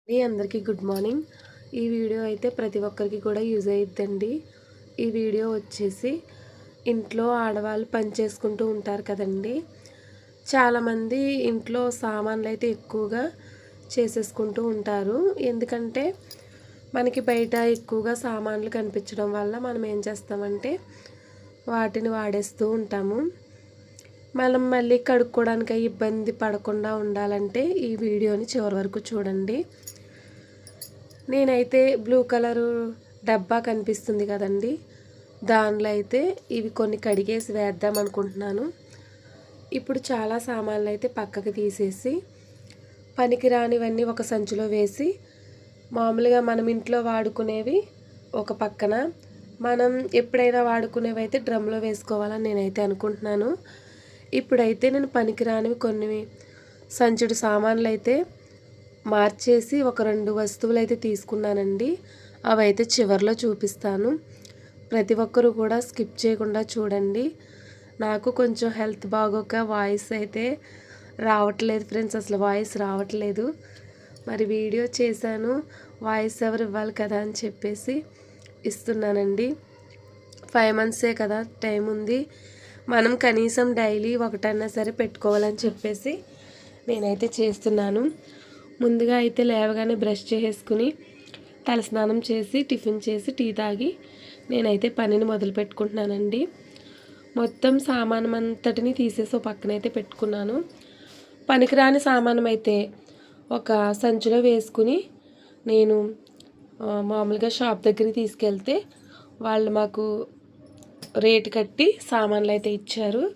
అందరికీ good morning. ఈ video అయితే ప్రతి ఒక్కరికి కూడా యూజ్ అయ్యిద్దండి. ఈ వీడియో వచ్చేసి ఇంట్లో ఆడవాళ్ళు పని చేసుకుంటూ ఉంటారు కదండి. చాలామంది ఇంట్లో సామాన్లు అయితే ఎక్కువగా చేసేసుకుంటూ ఉంటారు. ఎందుకంటే మనకి బయట ఎక్కువగా సామాన్లు కనిపించడం వల్ల మనం ఏం చేస్తామంటే వాటిని వాడేస్తూ ఉంటాము. మనం మళ్ళీ కడుక్కోవడానికి ఇబ్బంది పడకుండా ఉండాలంటే ఈ వీడియోని చివరి వరకు చూడండి. నేనైతే బ్లూ కలరు డబ్బా కనిపిస్తుంది కదండి, దానిలో అయితే ఇవి కొన్ని కడిగేసి వేద్దాం అనుకుంటున్నాను. ఇప్పుడు చాలా సామాన్లు అయితే పక్కకి తీసేసి పనికిరానివన్నీ ఒక సంచిలో వేసి, మామూలుగా మనం ఇంట్లో వాడుకునేవి ఒక పక్కన, మనం ఎప్పుడైనా వాడుకునేవి అయితే డ్రమ్లో వేసుకోవాలని నేనైతే అనుకుంటున్నాను. ఇప్పుడైతే నేను పనికిరానివి కొన్ని సంచుడు సామాన్లు అయితే మార్చేసి ఒక 2 వస్తువులు అయితే తీసుకున్నానండి. అవైతే చివర్లో చూపిస్తాను. ప్రతి ఒక్కరూ కూడా స్కిప్ చేయకుండా చూడండి. నాకు కొంచెం హెల్త్ బాగోక వాయిస్ అయితే రావట్లేదు ఫ్రెండ్స్, అసలు వాయిస్ రావట్లేదు. మరి వీడియో చేశాను, వాయిస్ ఎవరు ఇవ్వాలి కదా అని చెప్పేసి ఇస్తున్నానండి. 5 మంత్సే కదా టైం ఉంది, మనం కనీసం డైలీ ఒకటన్నా సరే పెట్టుకోవాలని చెప్పేసి నేనైతే చేస్తున్నాను. ముందుగా అయితే లేవగానే బ్రష్ చేసుకుని తలస్నానం చేసి టిఫిన్ చేసి టీ తాగి నేనైతే పనిని మొదలు పెట్టుకుంటున్నానండి. మొత్తం సామానం అంతటిని తీసేసి పక్కనైతే పెట్టుకున్నాను. పనికిరాని సామానం అయితే ఒక సంచిలో వేసుకుని నేను మామూలుగా షాప్ దగ్గరికి తీసుకెళ్తే వాళ్ళు మాకు రేటు కట్టి సామాన్లు అయితే ఇచ్చారు.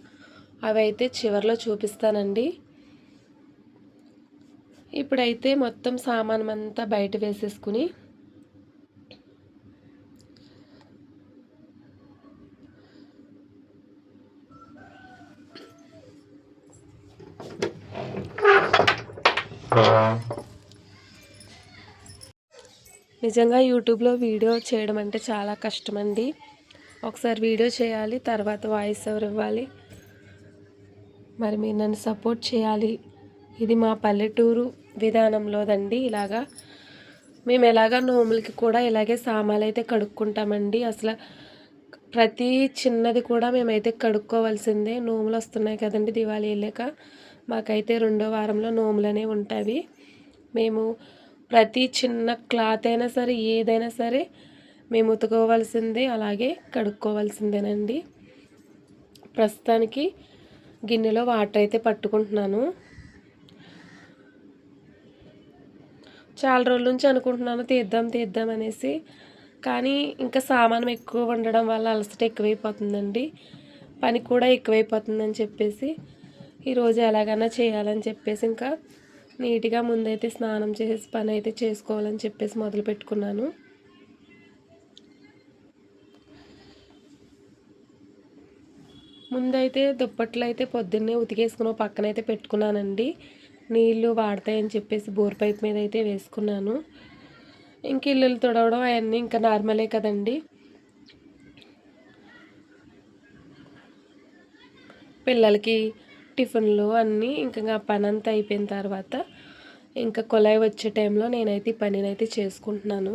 అవి అయితే చివరిలో చూపిస్తానండి. ఇప్పుడైతే మొత్తం సామానం అంతా బయట వేసేసుకుని నిజంగా యూట్యూబ్లో వీడియో చేయడం అంటే చాలా కష్టమండి. ఒకసారి వీడియో చేయాలి, తర్వాత వాయిస్ ఓవర్ ఇవ్వాలి. మరి మీరు నన్ను సపోర్ట్ చేయాలి. ఇది మా పల్లెటూరు విధానంలోదండి. ఇలాగా మేము ఎలాగా నోములకి కూడా ఇలాగే సామాన్లు అయితే కడుక్కుంటామండి. అసలు ప్రతి చిన్నది కూడా మేమైతే కడుక్కోవాల్సిందే. నోములు వస్తున్నాయి కదండి, దివాళీ వెళ్ళాక మాకైతే 2వ వారంలో నోములు అనేవి ఉంటాయి. మేము ప్రతి చిన్న క్లాత్ అయినా సరే ఏదైనా సరే మేము ఉతుకోవాల్సిందే, అలాగే కడుక్కోవాల్సిందేనండి. ప్రస్తుతానికి గిన్నెలో వాటర్ అయితే పట్టుకుంటున్నాను. చాలా రోజుల నుంచి అనుకుంటున్నాను తీద్దాం అనేసి, కానీ ఇంకా సామానం ఎక్కువ ఉండడం వల్ల అలసట ఎక్కువైపోతుందండి, పని కూడా ఎక్కువైపోతుందని చెప్పేసి ఈరోజు ఎలాగైనా చేయాలని చెప్పేసి ఇంకా నీట్గా ముందైతే స్నానం చేసి పని అయితే చేసుకోవాలని చెప్పేసి మొదలు పెట్టుకున్నాను. ముందైతే దుప్పట్లు అయితే పొద్దున్నే ఉతికేసుకుని పక్కనైతే పెట్టుకున్నానండి. నీళ్ళు వాడతాయని చెప్పేసి బోర్ పైప్ మీద అయితే వేసుకున్నాను. ఇంక ఇల్లులు తుడవడం అవన్నీ ఇంకా నార్మలే కదండి. పిల్లలకి టిఫిన్లు అన్నీ ఇంకా పని అంతా అయిపోయిన తర్వాత ఇంకా కొలాయి వచ్చే టైంలో నేనైతే ఈ పనినైతే చేసుకుంటున్నాను.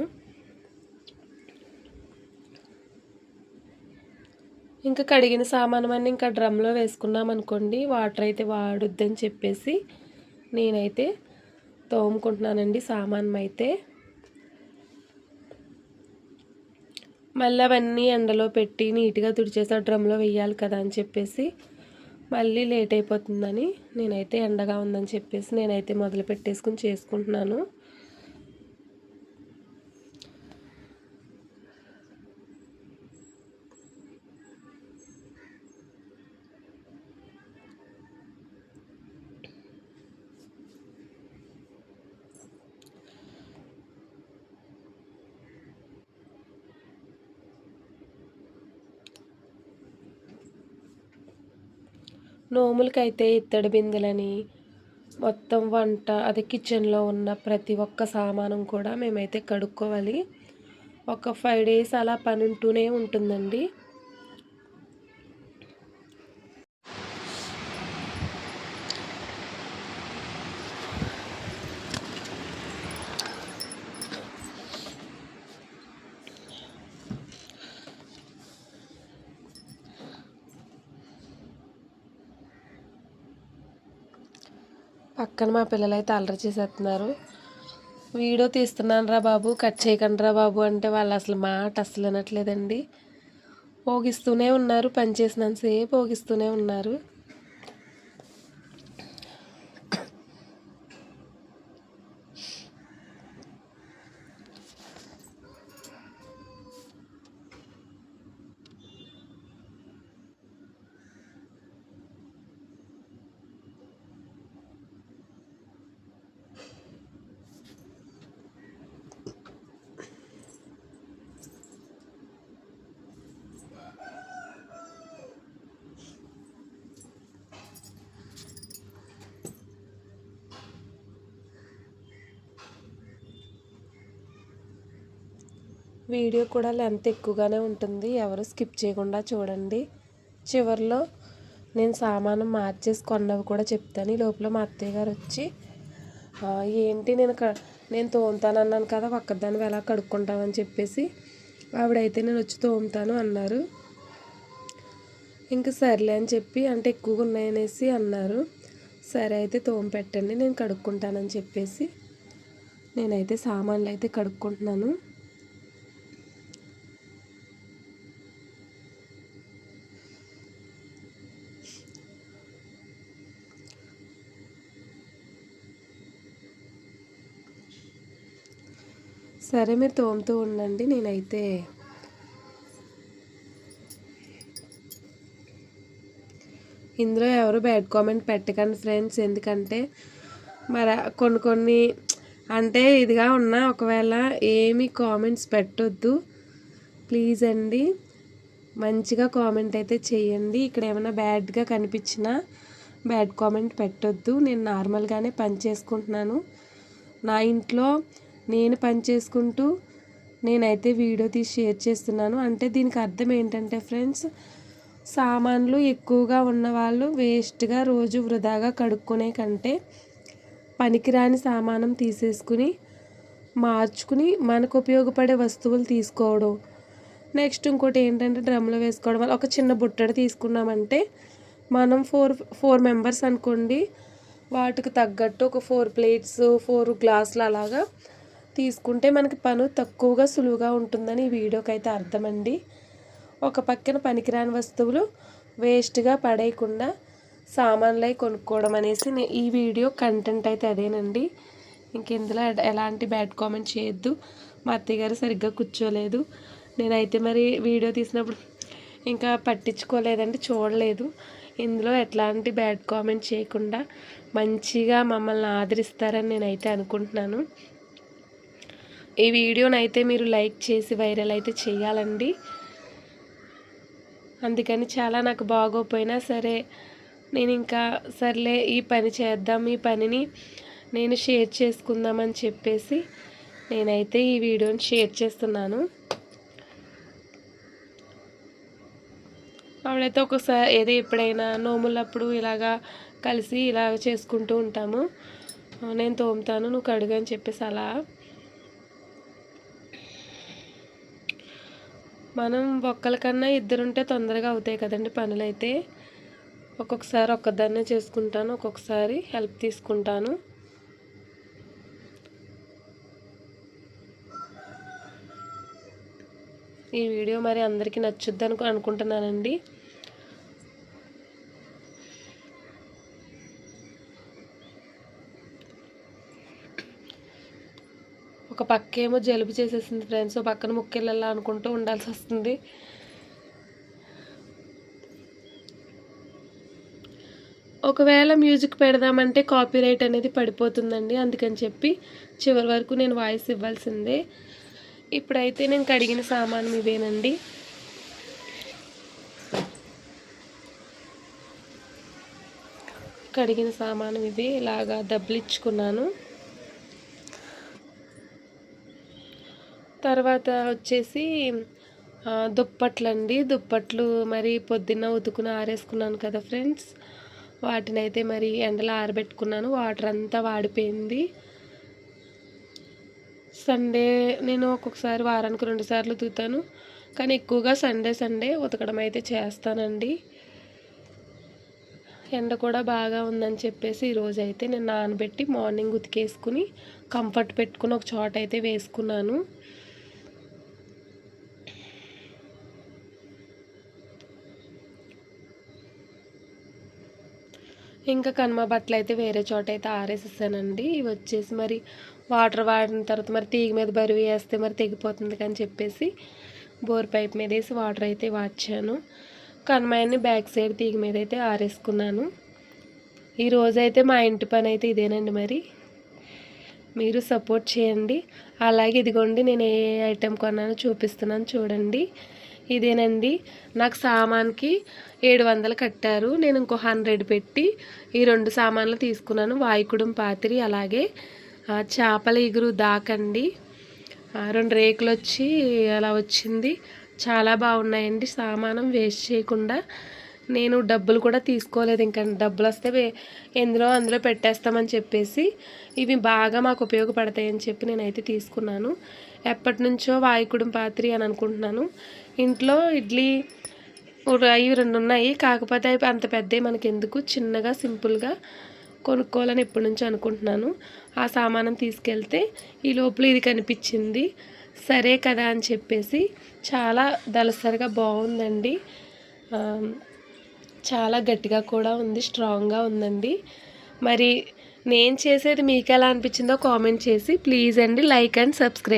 ఇంకా కడిగిన సామాను ఇంకా డ్రమ్లో వేసుకున్నాం అనుకోండి, వాటర్ అయితే వాడొద్దని చెప్పేసి నేనైతే తోముకుంటున్నానండి సామాను అయితే. మళ్ళీ అవన్నీ ఎండలో పెట్టి నీట్గా తుడిచేసి డ్రమ్లో వేయాలి కదా అని చెప్పేసి మళ్ళీ లేట్ అయిపోతుందని నేనైతే ఎండగా ఉందని చెప్పేసి నేనైతే మొదలు పెట్టేసుకుని చేసుకుంటున్నాను. నోములకైతే ఇత్తడి బిందెలని మొత్తం వంట అదే కిచెన్లో ఉన్న ప్రతి ఒక్క సామానం కూడా మేమైతే కడుక్కోవాలి. ఒక 5 డేస్ అలా పని ఉంటూనే ఉంటుందండి. పక్కన మా పిల్లలు అయితే అల్లరి చేసేస్తున్నారు. వీడియో తీస్తున్నాను రా బాబు, కట్ చేయకండి రా బాబు అంటే వాళ్ళు అసలు మాట అసలు వినట్లేదండి. పోగిస్తూనే ఉన్నారు, పని చేసినంతసేపు పోగిస్తూనే ఉన్నారు. వీడియో కూడా లెంత్ ఎక్కువగానే ఉంటుంది, ఎవరు స్కిప్ చేయకుండా చూడండి. చివరిలో నేను సామాను మార్చేసి కొన్నవి కూడా చెప్తాను. ఈ లోపల మా అత్తయ్య గారు వచ్చి ఏంటి నేను తోముతానన్నాను కదా, ఒక్కదాన్ని ఎలా కడుక్కుంటామని చెప్పేసి ఆవిడైతే నేను వచ్చి తోముతాను అన్నారు. ఇంక సర్లే అని చెప్పి, అంటే ఎక్కువగా ఉన్నాయనేసి అన్నారు. సరే అయితే తోము పెట్టండి, నేను కడుక్కుంటానని చెప్పేసి నేనైతే సామాన్లు అయితే కడుక్కుంటున్నాను. సరే మీరు తోముతూ ఉండండి, నేనైతే ఇందులో ఎవరు బ్యాడ్ కామెంట్ పెట్టకండి ఫ్రెండ్స్. ఎందుకంటే మరి కొన్ని అంటే ఇదిగా ఉన్నా ఒకవేళ ఏమీ కామెంట్స్ పెట్టొద్దు ప్లీజ్ అండి. మంచిగా కామెంట్ అయితే చేయండి. ఇక్కడ ఏమైనా బ్యాడ్గా కనిపించినా బ్యాడ్ కామెంట్ పెట్టొద్దు. నేను నార్మల్గానే పని చేసుకుంటున్నాను, నా ఇంట్లో నేను పని చేసుకుంటూ నేనైతే వీడియో తీసి షేర్ చేస్తున్నాను. అంటే దీనికి అర్థం ఏంటంటే ఫ్రెండ్స్, సామాన్లు ఎక్కువగా ఉన్నవాళ్ళు వేస్ట్గా రోజు వృధాగా కడుక్కునే కంటే పనికిరాని సామానం తీసేసుకుని మార్చుకుని మనకు ఉపయోగపడే వస్తువులు తీసుకోవడం. నెక్స్ట్ ఇంకోటి ఏంటంటే డ్రమ్లో వేసుకోవడం వల్ల ఒక చిన్న బుట్టడి తీసుకున్నామంటే మనం ఫోర్ మెంబర్స్ అనుకోండి, వాటికి తగ్గట్టు ఒక 4 ప్లేట్స్ 4 గ్లాసులు అలాగా తీసుకుంటే మనకి పని తక్కువగా సులువుగా ఉంటుందని ఈ వీడియోకి అయితే అర్థమండి. ఒక పక్కన పనికిరాని వస్తువులు వేస్ట్గా పడేయకుండా సామాన్లు అవి కొనుక్కోవడం అనేసి ఈ వీడియో కంటెంట్ అయితే అదేనండి. ఇంక ఇందులో ఎలాంటి బ్యాడ్ కామెంట్ చేయొద్దు. మా అత్తయ్య గారు సరిగ్గా కూర్చోలేదు, నేనైతే మరి వీడియో తీసినప్పుడు ఇంకా పట్టించుకోలేదండి, చూడలేదు. ఇందులో ఎట్లాంటి బ్యాడ్ కామెంట్ చేయకుండా మంచిగా మమ్మల్ని ఆదరిస్తారని నేనైతే అనుకుంటున్నాను. ఈ వీడియోని అయితే మీరు లైక్ చేసి వైరల్ అయితే చేయాలండి. అందుకని చాలా నాకు బాగోపోయినా సరే నేను ఇంకా సర్లే ఈ పని చేద్దాం, ఈ పనిని నేను షేర్ చేసుకుందామని చెప్పేసి నేనైతే ఈ వీడియోని షేర్ చేస్తున్నాను. ఆవిడైతే ఒకసారి ఏదో ఎప్పుడైనా నోములప్పుడు ఇలాగా కలిసి ఇలా చేసుకుంటూ ఉంటాము. నేను తోముతాను నువ్వు కడుగు అని చెప్పేసి అలా. మనం ఒక్కల కన్నా ఇద్దరుంటే తొందరగా అవుతాయి కదండి పనులైతే. ఒక్కొక్కసారి ఒక్కదాన్నే చేసుకుంటాను, ఒక్కొక్కసారి హెల్ప్ తీసుకుంటాను. ఈ వీడియో మరి అందరికీ నచ్చుద్దని అనుకుంటున్నానండి. ఒక పక్కేమో జలుబు చేసేసింది ఫ్రెండ్స్, పక్కన ముక్కెళ్ళాలా అనుకుంటూ ఉండాల్సి వస్తుంది. ఒకవేళ మ్యూజిక్ పెడదామంటే కాపీరైట్ అనేది పడిపోతుందండి, అందుకని చెప్పి చివరి వరకు నేను వాయిస్ ఇవ్వాల్సిందే. ఇప్పుడైతే నేను కడిగిన సామాను ఇవేనండి. కడిగిన సామాను ఇవి ఇలాగా దబ్బలిచ్చుకున్నాను. తర్వాత వచ్చేసి దుప్పట్లండి. దుప్పట్లు మరి పొద్దున్న ఉతుకుని ఆరేసుకున్నాను కదా ఫ్రెండ్స్, వాటిని అయితే మరి ఎండలో ఆరబెట్టుకున్నాను. వాటర్ అంతా వాడిపోయింది. సండే నేను ఒక్కొక్కసారి వారానికి 2 సార్లు ఉతుకుతాను, కానీ ఎక్కువగా సండే ఉతకడం అయితే చేస్తానండి. ఎండ కూడా బాగా ఉందని చెప్పేసి ఈరోజు అయితే నేను నానబెట్టి మార్నింగ్ ఉతికేసుకుని కంఫర్ట్ పెట్టుకుని ఒక చోట అయితే వేసుకున్నాను. ఇంకా కనుమ బట్టలు అయితే వేరే చోట అయితే ఆరేసేసానండి. ఇవి వచ్చేసి మరి వాటర్ వాడిన తర్వాత మరి తీగ మీద బరువు వేస్తే మరి తెగిపోతుంది అని చెప్పేసి బోర్ పైప్ మీద వేసి వాటర్ అయితే వాచాను. కనుమయన్ని బ్యాక్ సైడ్ తీగ మీద అయితే ఆరేసుకున్నాను. ఈరోజైతే మా ఇంటి పని అయితే ఇదేనండి. మరి మీరు సపోర్ట్ చేయండి. అలాగే ఇదిగోండి నేను ఏ ఐటెం కొన్నానో చూపిస్తున్నాను చూడండి. ఇదేనండి, నాకు సామాన్కి 700 కట్టారు. నేను ఇంకో 100 పెట్టి ఈ 2 సామాన్లు తీసుకున్నాను. వాయుకుడం పాత్రి, అలాగే చేపల ఇగురు దాకండి. 2 రేకులు వచ్చి అలా వచ్చింది. చాలా బాగున్నాయండి. సామానం వేస్ట్ చేయకుండా నేను డబ్బులు కూడా తీసుకోలేదు. ఇంకా డబ్బులు వస్తే అందులో పెట్టేస్తామని చెప్పేసి ఇవి బాగా మాకు ఉపయోగపడతాయని చెప్పి నేనైతే తీసుకున్నాను. ఎప్పటి నుంచో వాయుకుడం పాత్రి అని అనుకుంటున్నాను. ఇంట్లో ఇడ్లీ అవి 2 ఉన్నాయి. కాకపోతే అవి అంత పెద్దవి మనకి ఎందుకు, చిన్నగా సింపుల్గా కొనుక్కోవాలని ఎప్పటి నుంచో అనుకుంటున్నాను. ఆ సామానం తీసుకెళ్తే ఈ లోపల ఇది కనిపించింది. సరే కదా అని చెప్పేసి చాలా దళసరిగా బాగుందండి. చాలా గట్టిగా కూడా ఉంది, స్ట్రాంగ్గా ఉందండి. మరి నేను చేసేది మీకు ఎలా అనిపించిందో కామెంట్ చేసి ప్లీజ్ అండి లైక్ అండ్ సబ్స్క్రైబ్.